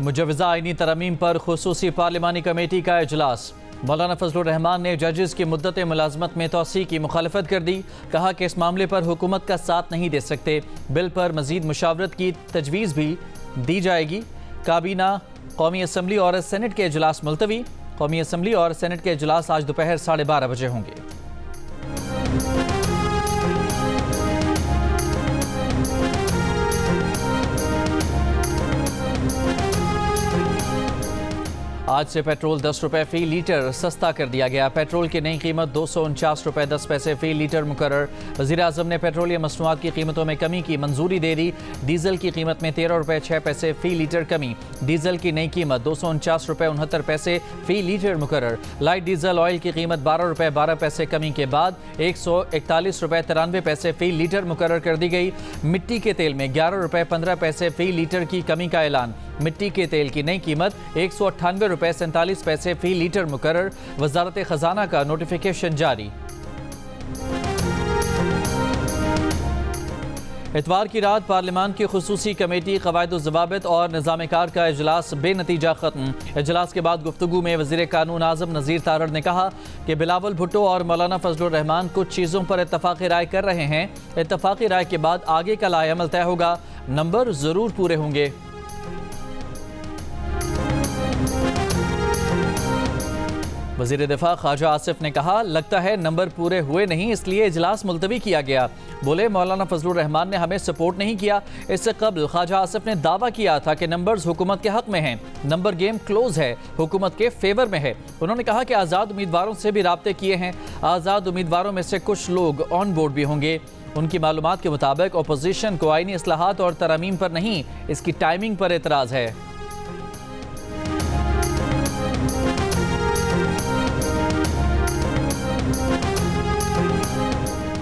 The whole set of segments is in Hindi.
मुजवजा आईनी तरमीम पर खुसूसी पार्लिमानी कमेटी का इजलास। मौलाना फजलुर रहमान ने जजेस की मुद्दत मुलाजमत में तोसी की मुखालफत कर दी। कहा कि इस मामले पर हुकूमत का साथ नहीं दे सकते। बिल पर मजीद मुशावरत की तजवीज़ भी दी जाएगी। काबीना, कौमी असम्बली और सेनेट के इजलास मुलतवी। कौमी असम्बली और सेनेट के इजलास आज दोपहर 12:30 बजे होंगे। आज से पेट्रोल 10 रुपये फ़ी लीटर सस्ता कर दिया गया। पेट्रोल की नई कीमत 249 रुपये 10 पैसे फ़ी लीटर मुकर्रर। वज़ीर-ए-आज़म ने पेट्रोलियम मसनूआत की कीमतों में कमी की मंजूरी दे दी। डीजल की कीमत में 13 रुपये 6 पैसे फ़ी लीटर कमी। डीजल की नई कीमत 249 रुपये 69 पैसे फ़ी लीटर मुकर्रर। लाइट डीजल ऑयल की कीमत 12 रुपये 12 पैसे कमी के बाद 141 रुपये 93 पैसे फ़ी लीटर मुकर्रर कर दी गई। मिट्टी के तेल में 11 रुपये 15 पैसे फ़ी लीटर की कमी का ऐलान। मिट्टी के तेल की नई कीमत 198 रुपये 47 पैसे फ़ी लीटर मुकर्रर। वजारत खजाना का नोटिफिकेशन जारी। इतवार की रात पार्लियामान की खुसूसी कमेटी क़वायद-ओ-ज़वाबित और निज़ाम कार का इजलास बेनतीजा ख़त्म। इजलास के बाद गुफ्तगू में वज़ीर कानून आज़म नज़ीर तारड़ ने कहा कि बिलावल भुट्टो और मौलाना फजलुर रहमान कुछ चीज़ों पर इत्तफ़ाक़ी राय कर रहे हैं। इत्तफ़ाक़ी राय के बाद आगे का लाएअमल तय होगा। नंबर ज़रूर पूरे होंगे। वज़ीर दिफा ख्वाजा आसिफ ने कहा, लगता है नंबर पूरे हुए नहीं, इसलिए इजलास मुलतवी किया गया। बोले, मौलाना फजलुर रहमान ने हमें सपोर्ट नहीं किया। इससे कबल ख्वाजा आसिफ ने दावा किया था कि नंबर्स हुकूमत के हक में हैं। नंबर गेम क्लोज है, हुकूमत के फेवर में है। उन्होंने कहा कि आज़ाद उम्मीदवारों से भी राब्ते किए हैं। आज़ाद उम्मीदवारों में से कुछ लोग ऑन बोर्ड भी होंगे। उनकी मालूमात के मुताबिक अपोजिशन को आईनी इस्लाहात और तरमीम पर नहीं, इसकी टाइमिंग पर एतराज़ है।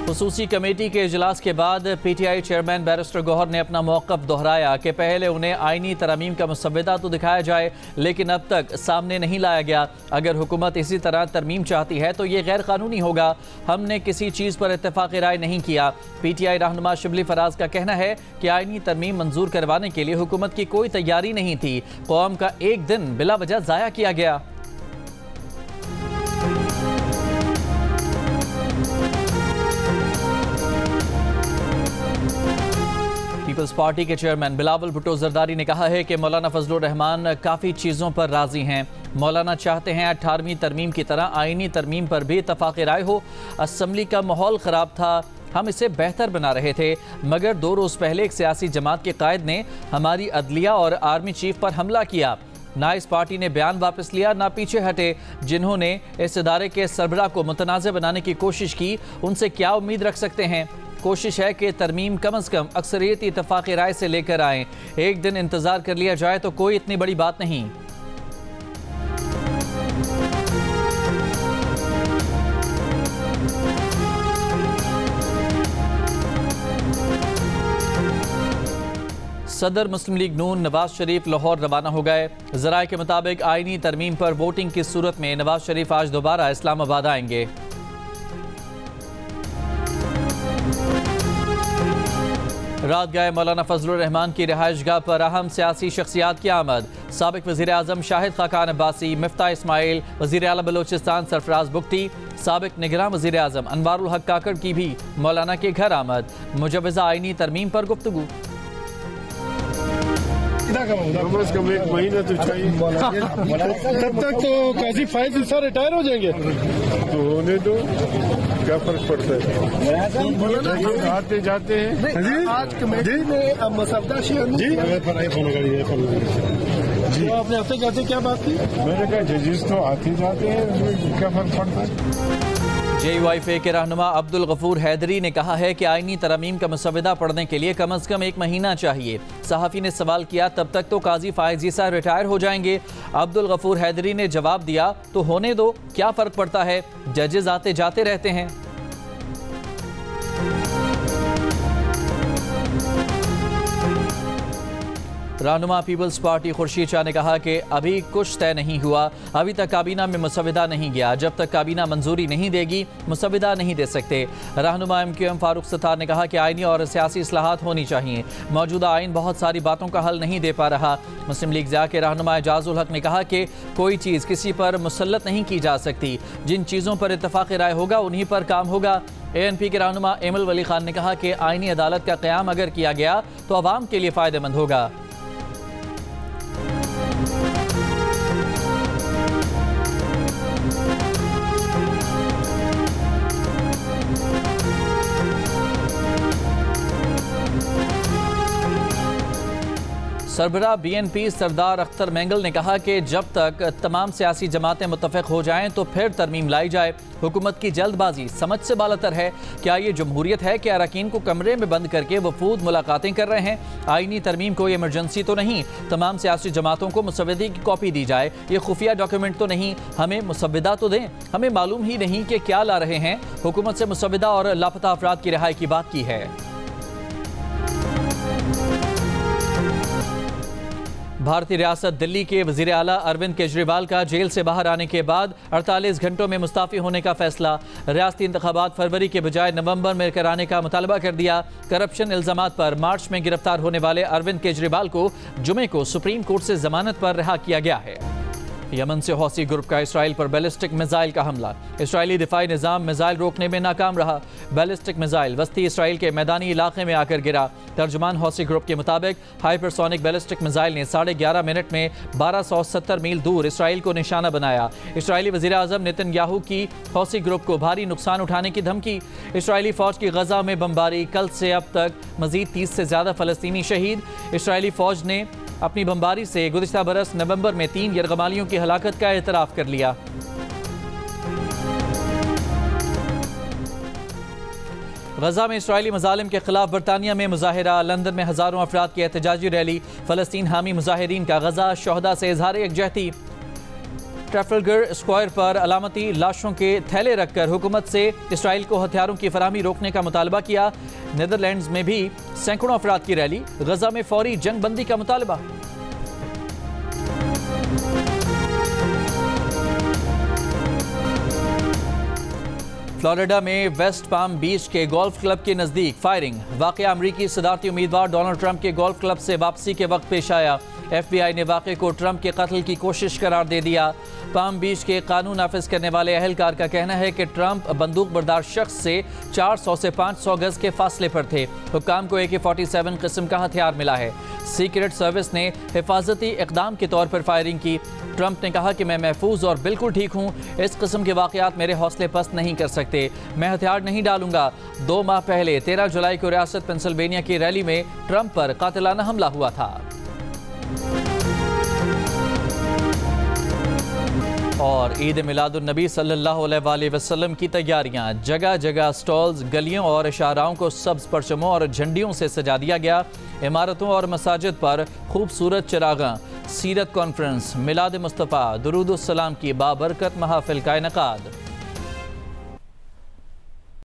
खुसूसी कमेटी के इजलास के बाद PTI चेयरमैन बैरिस्टर गौहर ने अपना मौक़िफ़ दोहराया कि पहले उन्हें आईनी तरमीम का मुसव्वदा तो दिखाया जाए, लेकिन अब तक सामने नहीं लाया गया। अगर हुकूमत इसी तरह तरमीम चाहती है तो ये गैर कानूनी होगा। हमने किसी चीज़ पर इत्तफ़ाक़ी राय नहीं किया। PTI रहनुमा शिबली फराज का कहना है कि आईनी तरमीम मंजूर करवाने के लिए हुकूमत की कोई तैयारी नहीं थी। कौम का एक दिन बिला वजह ज़ाया किया गया। पीपल्स पार्टी के चेयरमैन बिलावल भुट्टो जरदारी ने कहा है कि मौलाना फजलुर रहमान काफ़ी चीज़ों पर राजी हैं। मौलाना चाहते हैं 18वीं तरमीम की तरह आईनी तरमीम पर भी इत्तफ़ाक़ी राय हो। असम्बली का माहौल ख़राब था, हम इसे बेहतर बना रहे थे, मगर 2 रोज़ पहले एक सियासी जमात के कायद ने हमारी अदलिया और आर्मी चीफ पर हमला किया। ना इस पार्टी ने बयान वापस लिया, ना पीछे हटे। जिन्होंने इस इदारे के सरबराह को मुतनाज़ बनाने की कोशिश की, उनसे क्या उम्मीद रख सकते हैं। कोशिश है कि तरमीम कम अज़ कम अक्सरियती इत्तफ़ाक़ी राय से लेकर आएँ। एक दिन इंतज़ार कर लिया जाए तो कोई इतनी बड़ी बात नहीं। सदर मुस्लिम लीग नून नवाज शरीफ लाहौर रवाना हो गए। ज़राए के मुताबिक आईनी तरमीम पर वोटिंग की सूरत में नवाज शरीफ आज दोबारा इस्लामाबाद आएंगे। रात गए मौलाना फजलुर रहमान की रिहाइशगाह पर अहम सियासी शख्सियात की आमद। साबिक वज़ीर आज़म शाहिद खाकान अब्बासी, मिफ्ता इस्माइल, वज़ीर आला बलोचिस्तान सरफराज बुख्ती, साबिक निगरान वज़ीर आज़म अनवारुल हक काकड़ की भी मौलाना के घर आमद। मुजवजा आईनी तरमीम पर गुफ्तगू। कम से कम 1 महीना तो चाहिए। तब तक तो काजी फायद साहब रिटायर हो जाएंगे। तो होने दो, क्या फर्क पड़ता है। आते जाते हैं। आज कमेटी में मसवदा जी तो आपने आते जाते क्या बात की? मैंने कहा जजेस तो आते जाते हैं, क्या फर्क पड़ता है। JUIFA के रहनुमा अब्दुल गफूर हैदरी ने कहा है कि आईनी तरमीम का मुसव्वदा पढ़ने के लिए कम अज़ कम 1 महीना चाहिए। सहाफ़ी ने सवाल किया, तब तक तो काजी फायजी साहब रिटायर हो जाएंगे। अब्दुल गफूर हैदरी ने जवाब दिया, तो होने दो, क्या फ़र्क पड़ता है, जजेस आते जाते रहते हैं। रहनुमा पीपल्स पार्टी खुर्शीद शाह ने कहा कि अभी कुछ तय नहीं हुआ, अभी तक काबीना में मुसविदा नहीं गया, जब तक काबीना मंजूरी नहीं देगी मुसविदा नहीं दे सकते। रहनुमा MQM फारूक सत्तार ने कहा कि आईनी और सियासी इस्लाहात होनी चाहिए, मौजूदा आइन बहुत सारी बातों का हल नहीं दे पा रहा। मुस्लिम लीग ज़ा के रहनुमा एजाजुल हक ने कहा कि कोई चीज़ किसी पर मुसल्लत नहीं की जा सकती, जिन चीज़ों पर इत्तफाक़ राय होगा उन्हीं पर काम होगा। ANP के रहनुमा एमल वली खान ने कहा कि आईनी अदालत का क़याम अगर किया गया तो अवाम के लिए फ़ायदेमंद होगा। सरबराह BNP सरदार अख्तर मैंगल ने कहा कि जब तक तमाम सियासी जमातें मुत्तफ़िक़ हो जाएं तो फिर तरमीम लाई जाए। हुकूमत की जल्दबाजी समझ से बालातर है। क्या ये जमहूरियत है कि अरकान को कमरे में बंद करके वफूद मुलाकातें कर रहे हैं? आईनी तरमीम कोई इमरजेंसी तो नहीं, तमाम सियासी जमातों को मुसवदे की कॉपी दी जाए। ये खुफिया डॉक्यूमेंट तो नहीं, हमें मुसवदा तो दें। हमें मालूम ही नहीं कि क्या ला रहे हैं। हुकूमत से मुसवदा और लापता अफराद की रिहाई की बात की है। भारतीय रियासत दिल्ली के वज़ीर आला अरविंद केजरीवाल का जेल से बाहर आने के बाद 48 घंटों में मुस्ताफ़ी होने का फैसला। रियासती इंतखाबात फरवरी के बजाय नवंबर में कराने का मुतालबा कर दिया। करप्शन इल्ज़ामात पर मार्च में गिरफ्तार होने वाले अरविंद केजरीवाल को जुमे को सुप्रीम कोर्ट से जमानत पर रिहा किया गया है। यमन से हौसी ग्रुप का इसराइल पर बैलिस्टिक मिसाइल का हमला। इसराइली दिफाई निज़ाम मिसाइल रोकने में नाकाम रहा। बैलिस्टिक मिसाइल वस्ती इसराइल के मैदानी इलाके में आकर गिरा। तर्जुमान हौसी ग्रुप के मुताबिक हाइपरसोनिक बैलिस्टिक मिसाइल ने 11.5 मिनट में 1270 मील दूर इसराइल को निशाना बनाया। इसराइली वज़ीर आज़म नेतन्याहू की हौसी ग्रुप को भारी नुकसान उठाने की धमकी। इसराइली फ़ौज की गज़ा में बमबारी। कल से अब तक मज़ीद 30 से ज़्यादा फ़लस्तीनी शहीद। इसराइली फ़ौज ने अपनी बमबारी से गुज़िश्ता बरस नवंबर में 3 यरगमालियों की हलाकत का एतराफ़ कर लिया। गजा में इसराइली मज़ालिम के खिलाफ बरतानिया में मुजाहिरा। लंदन में हज़ारों अफराद की एहतजाजी रैली। फ़लस्तीन हामी मुजाहिरीन का गजा शोहदा से इजहार यकजहती। ट्रैफलगर स्क्वायर पर अलामती लाशों के थैले रखकर हुकूमत से इसराइल को हथियारों की फराहमी रोकने का मुतालबा किया। नीदरलैंड्स में भी सैकड़ों अफराद की रैली। गजा में फौरी जंग बंदी का मुतालबा। फ्लोरिडा में वेस्ट पाम बीच के गोल्फ क्लब के नज़दीक फायरिंग। वाक़या अमरीकी सदारती उम्मीदवार डोनाल्ड ट्रंप के गोल्फ क्लब से वापसी के वक्त पेश आया। FBI ने वाक़े को ट्रंप के कत्ल की कोशिश करार दे दिया। पाम बीच के कानून नाफिज करने वाले अहलकार का कहना है कि ट्रंप बंदूक बरदार शख्स से 400 से 500 गज के फासले पर थे। हुक्काम को AK-47 किस्म का हथियार मिला है। सीक्रेट सर्विस ने हिफाजती इक़दाम के तौर पर फायरिंग की। ट्रंप ने कहा कि मैं महफूज और बिल्कुल ठीक हूँ। इस किस्म के वाक़यात मेरे हौसले पस्त नहीं कर सकते। मैं हथियार नहीं डालूंगा। 2 माह पहले 13 जुलाई को रियासत पेंसिल्वेनिया की रैली में ट्रंप पर कातिलाना हमला हुआ था। और ईद मिलादुन्नबी सल्लल्लाहु अलैहि वसल्लम की तैयारियां। जगह जगह स्टॉल्स, गलियों और शाहराहों को सब्ज़ परचमों और झंडियों से सजा दिया गया। इमारतों और मसाजिद पर खूबसूरत चिरागां। सीरत कॉन्फ्रेंस, मिलाद मुस्तफ़ा, दुरूद उस सलाम की बाबरकत महफिल का इनेकाद।